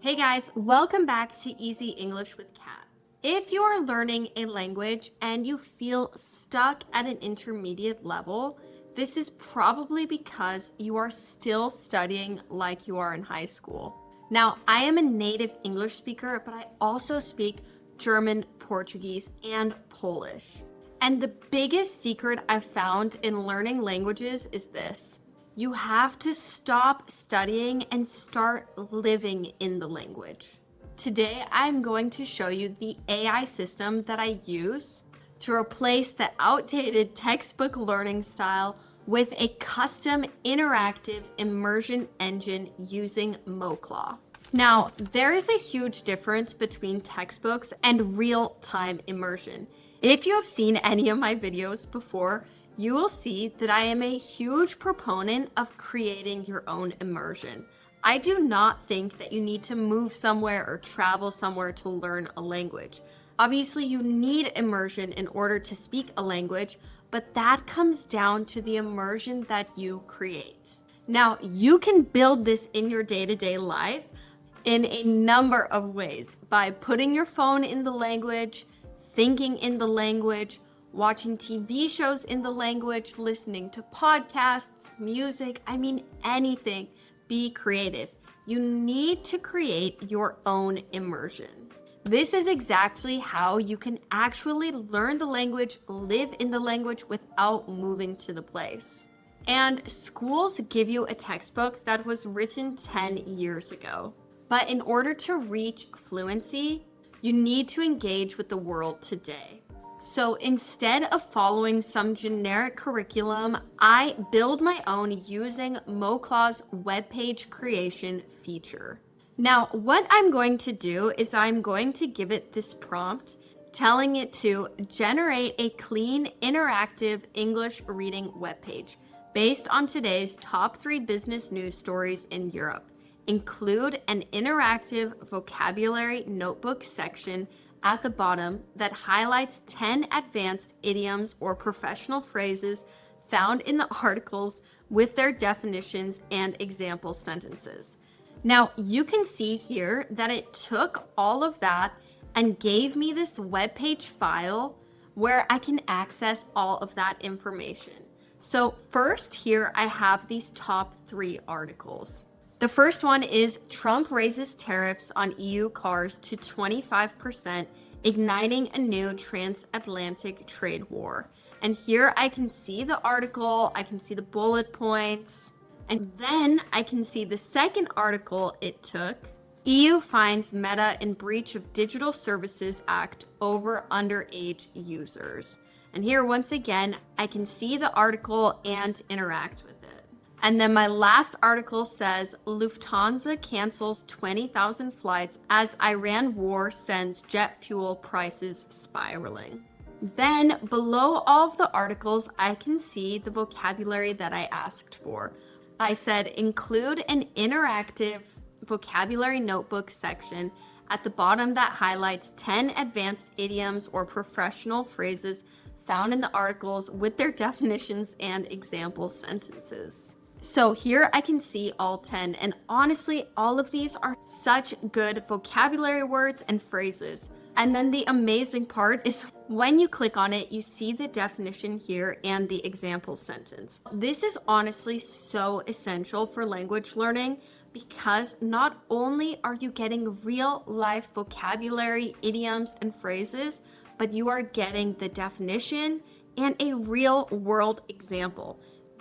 Hey guys, welcome back to Easy English with Kat. If you're learning a language and you feel stuck at an intermediate level, this is probably because you are still studying like you are in high school. Now, I am a native English speaker, but I also speak German, Portuguese, and Polish. And the biggest secret I've found in learning languages is this. You have to stop studying and start living in the language. Today, I'm going to show you the AI system that I use to replace the outdated textbook learning style with a custom interactive immersion engine using MoClaw. Now, there is a huge difference between textbooks and real-time immersion. If you have seen any of my videos before, you will see that I am a huge proponent of creating your own immersion. I do not think that you need to move somewhere or travel somewhere to learn a language. Obviously, you need immersion in order to speak a language, but that comes down to the immersion that you create. Now, you can build this in your day-to-day life in a number of ways by putting your phone in the language, thinking in the language, watching TV shows in the language, listening to podcasts, music, anything. Be creative. You need to create your own immersion. This is exactly how you can actually learn the language, live in the language without moving to the place. And schools give you a textbook that was written 10 years ago. But in order to reach fluency, you need to engage with the world today. So instead of following some generic curriculum, I build my own using MoClaw's Webpage creation feature. Now, what I'm going to do is I'm going to give it this prompt, telling it to generate a clean, interactive English reading webpage based on today's top 3 business news stories in Europe. Include an interactive vocabulary notebook section at the bottom that highlights 10 advanced idioms or professional phrases found in the articles with their definitions and example sentences. Now, you can see here that it took all of that and gave me this webpage file where I can access all of that information. So first here I have these top 3 articles. The first one is Trump raises tariffs on EU cars to 25%, igniting a new transatlantic trade war. And here I can see the article, I can see the bullet points, and then I can see the second article it took. EU finds Meta in breach of Digital Services Act over underage users. And here once again, I can see the article and interact with it. And then my last article says Lufthansa cancels 20,000 flights as Iran war sends jet fuel prices spiraling. Then below all of the articles, I can see the vocabulary that I asked for. I said include an interactive vocabulary notebook section at the bottom that highlights 10 advanced idioms or professional phrases found in the articles with their definitions and example sentences. So here I can see all 10, and honestly, all of these are such good vocabulary words and phrases. And then the amazing part is when you click on it, you see the definition here and the example sentence. This is honestly so essential for language learning because not only are you getting real life vocabulary, idioms, and phrases, but you are getting the definition and a real world example.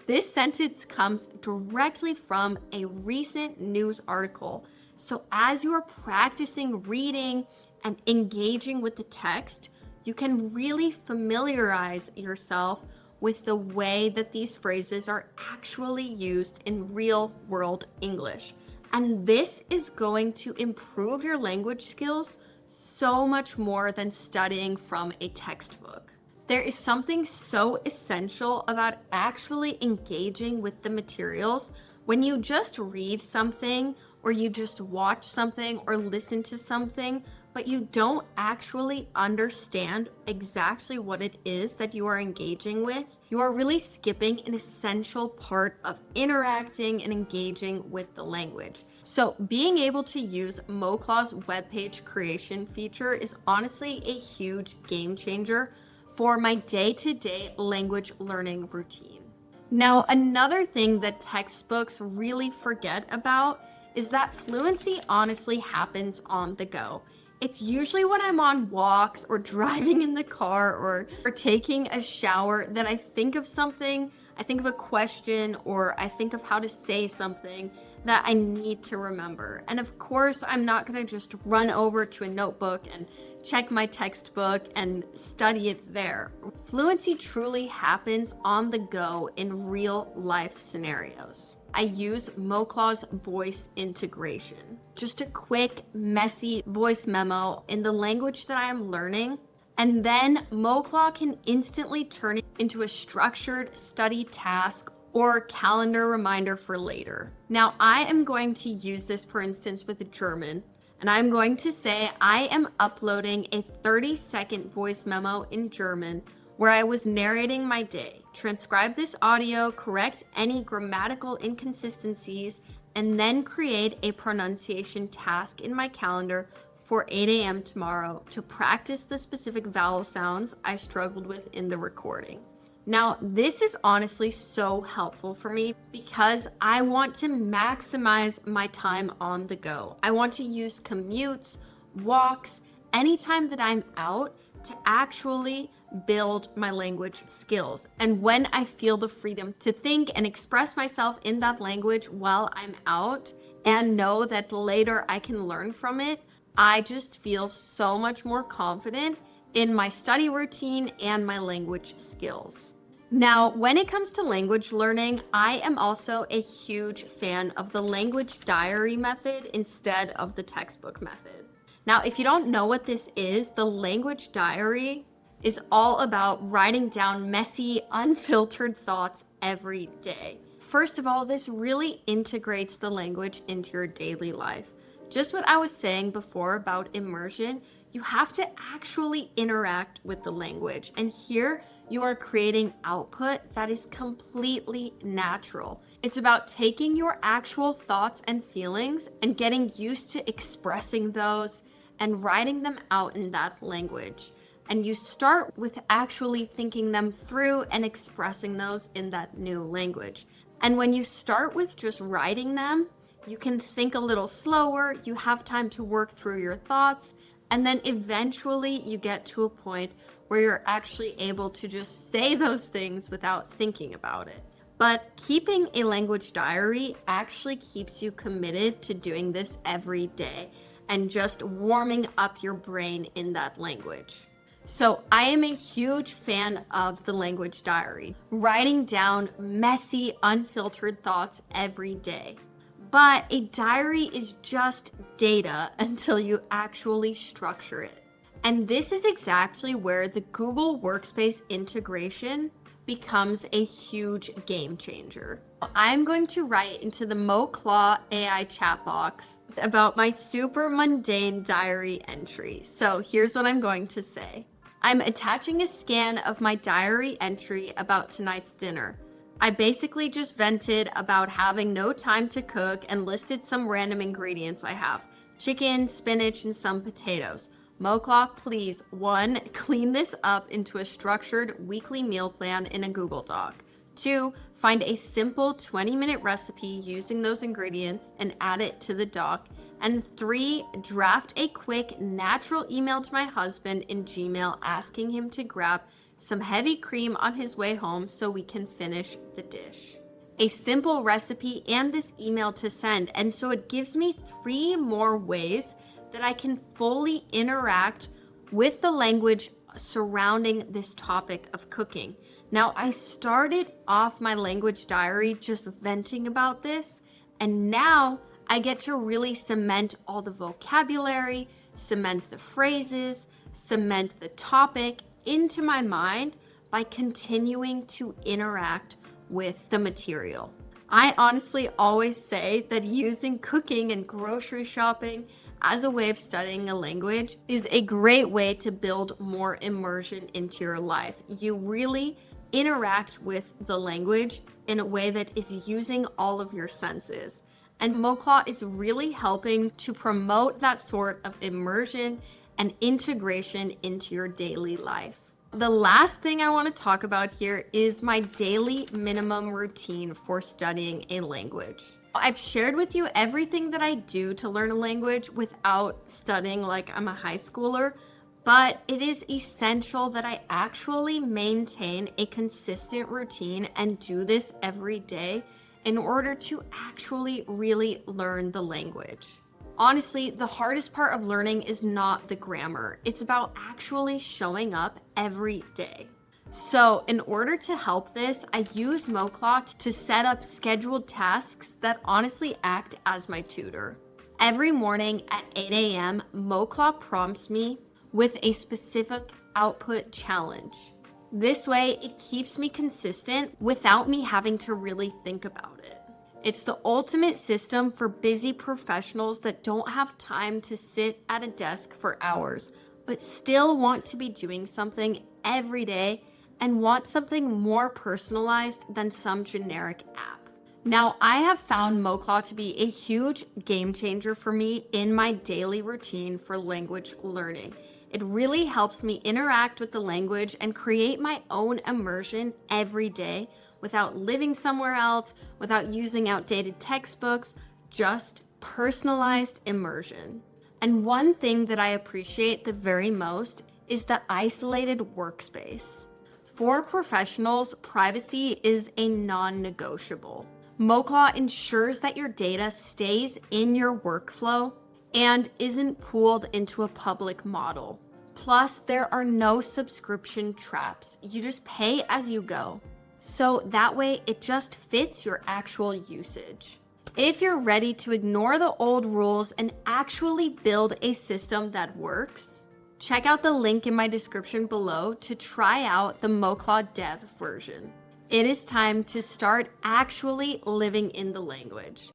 This sentence comes directly from a recent news article. So as you are practicing reading and engaging with the text, you can really familiarize yourself with the way that these phrases are actually used in real world English. And this is going to improve your language skills so much more than studying from a textbook. There is something so essential about actually engaging with the materials. When you just read something or you just watch something or listen to something, but you don't actually understand exactly what it is that you are engaging with, you are really skipping an essential part of interacting and engaging with the language. So being able to use MoClaw's webpage creation feature is honestly a huge game changer for my day-to-day language learning routine. Now, another thing that textbooks really forget about is that fluency honestly happens on the go. It's usually when I'm on walks or driving in the car or taking a shower that I think of something, I think of a question, or I think of how to say something that I need to remember. And of course, I'm not going to just run over to a notebook and check my textbook and study it there. Fluency truly happens on the go in real life scenarios. I use MoClaw's voice integration. Just a quick, messy voice memo in the language that I am learning, and then MoClaw can instantly turn it into a structured study task or calendar reminder for later. Now, I am going to use this, for instance, with German, and I'm going to say I am uploading a 30-second voice memo in German where I was narrating my day. Transcribe this audio, correct any grammatical inconsistencies, and then create a pronunciation task in my calendar for 8 a.m. tomorrow to practice the specific vowel sounds I struggled with in the recording. Now, this is honestly so helpful for me because I want to maximize my time on the go. I want to use commutes, walks, anytime that I'm out to actually build my language skills. And when I feel the freedom to think and express myself in that language while I'm out and know that later I can learn from it, I just feel so much more confident in my study routine and my language skills. Now, when it comes to language learning, I am also a huge fan of the language diary method instead of the textbook method. Now, if you don't know what this is, the language diary is all about writing down messy, unfiltered thoughts every day. First of all, this really integrates the language into your daily life. Just what I was saying before about immersion, you have to actually interact with the language. And here you are creating output that is completely natural. It's about taking your actual thoughts and feelings and getting used to expressing those and writing them out in that language. And you start with actually thinking them through and expressing those in that new language. And when you start with just writing them, you can think a little slower, you have time to work through your thoughts, and then eventually you get to a point where you're actually able to just say those things without thinking about it. But keeping a language diary actually keeps you committed to doing this every day and just warming up your brain in that language. So I am a huge fan of the language diary, writing down messy, unfiltered thoughts every day. But a diary is just data until you actually structure it. And this is exactly where the Google Workspace integration becomes a huge game changer. I'm going to write into the MoClaw AI chat box about my super mundane diary entry. So here's what I'm going to say. I'm attaching a scan of my diary entry about tonight's dinner. I basically just vented about having no time to cook and listed some random ingredients I have. Chicken, spinach, and some potatoes. MoClaw, please, 1, clean this up into a structured weekly meal plan in a Google Doc. 2, find a simple 20-minute recipe using those ingredients and add it to the doc. And 3, draft a quick, natural email to my husband in Gmail asking him to grab some heavy cream on his way home so we can finish the dish. A simple recipe and this email to send. And so it gives me 3 more ways that I can fully interact with the language surrounding this topic of cooking. Now, I started off my language diary just venting about this, and now I get to really cement all the vocabulary, cement the phrases, cement the topic into my mind by continuing to interact with the material. I honestly always say that using cooking and grocery shopping as a way of studying a language is a great way to build more immersion into your life. You really interact with the language in a way that is using all of your senses. And MoClaw is really helping to promote that sort of immersion and integration into your daily life. The last thing I want to talk about here is my daily minimum routine for studying a language. I've shared with you everything that I do to learn a language without studying like I'm a high schooler, but it is essential that I actually maintain a consistent routine and do this every day in order to actually really learn the language. Honestly, the hardest part of learning is not the grammar. It's about actually showing up every day. So in order to help this, I use MoClaw to set up scheduled tasks that honestly act as my tutor. Every morning at 8 a.m., MoClaw prompts me with a specific output challenge. This way, it keeps me consistent without me having to really think about it. It's the ultimate system for busy professionals that don't have time to sit at a desk for hours, but still want to be doing something every day and want something more personalized than some generic app. Now, I have found MoClaw to be a huge game changer for me in my daily routine for language learning. It really helps me interact with the language and create my own immersion every day without living somewhere else, without using outdated textbooks, just personalized immersion. And one thing that I appreciate the very most is the isolated workspace. For professionals, privacy is a non-negotiable. MoClaw ensures that your data stays in your workflow and isn't pooled into a public model. Plus, there are no subscription traps. You just pay as you go. So that way, it just fits your actual usage. If you're ready to ignore the old rules and actually build a system that works, check out the link in my description below to try out the MoClaw Dev version. It is time to start actually living in the language.